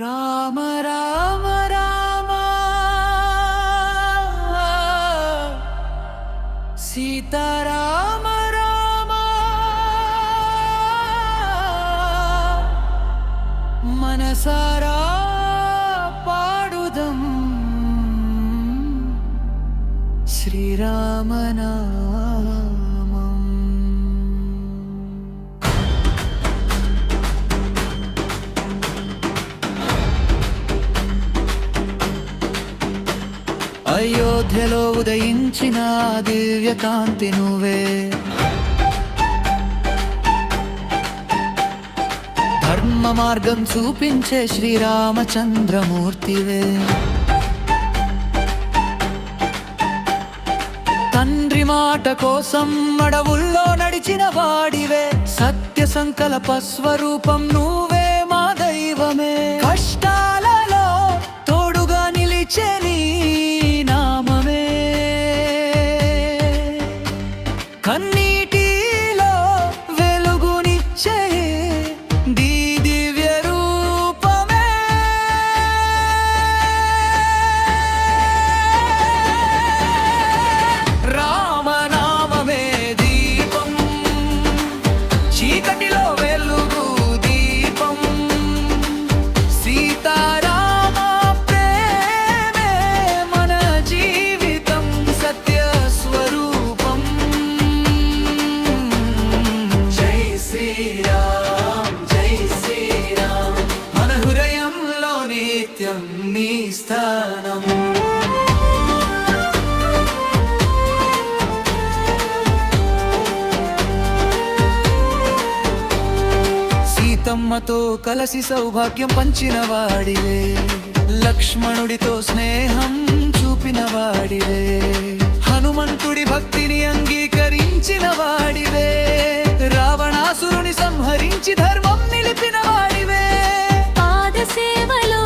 రామ రామ రామ సీతారామ రామ మనసారా పాడుదం శ్రీరామనామం. అయోధ్యలో ఉదయించిన దివ్యకాంతి నువ్వే, ధర్మ మార్గం చూపించే శ్రీరామచంద్రమూర్తివే. తండ్రి మాట కోసం అడవుల్లో నడిచిన వాడివే, సత్య సంకల్ప స్వరూపం నువ్వే మా దైవమే. కష్టాలలో తోడుగా నిలిచే నీ నామమే, కన్నీటిలో వెలుగునిచ్చే దివ్య రూపమే. రామనామమే దీపం, చీకటిలో వెలుగు దీపం. సీతారామ ప్రేమే మన జీవితం, సత్య స్వరూపం. జై శ్రీరామ్ జై శ్రీరామ్, మన హృదయంలో నిత్యం నీ స్థానం. సీతమ్మతో కలసి సౌభాగ్యం పంచిన వాడివే, లక్ష్మణుడితో స్నేహం చూపిన వాడివే. హనుమంతుడి భక్తిని అంగీకరించిన వాడివే, రావణాసురుని సంహరించి ధర్మం నిలిపిన వాడివే. పాద సేవలో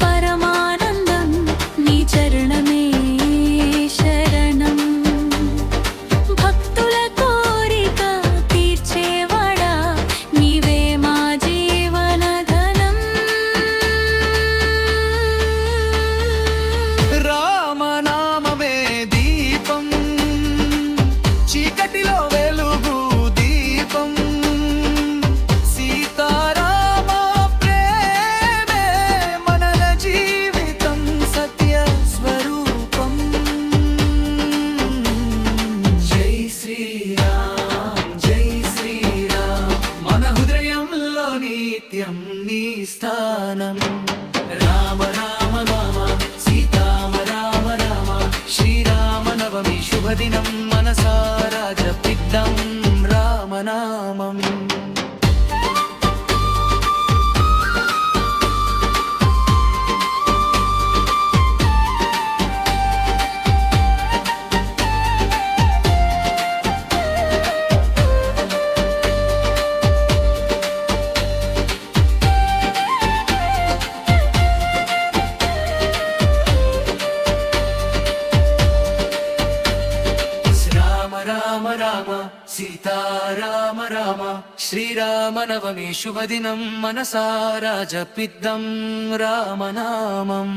పరమానందం, నీ చరణమే శరణం. భక్తుల కోరిక తీర్చేవాడా, నీవే మా జీవన ధనం. రామనామమే దీపం, చీకటిలో వెలుగు దీపం. సీతారామ ప్రేమే మన జీవితం, సత్య స్వరూపం. జై శ్రీరామ్ జై శ్రీరామ్, మన హృదయంలో నిత్యం నీ స్థానం. రామ రామ రామ సీతామ రామ రామ, శ్రీరామ నవమి శుభదినం మనసారా జపిద్దాం రామనామం. రామ రామ సీతారామ రామ, శ్రీరామ నవమి శుభదినం మనసారా జపిద్దాం రామనామం.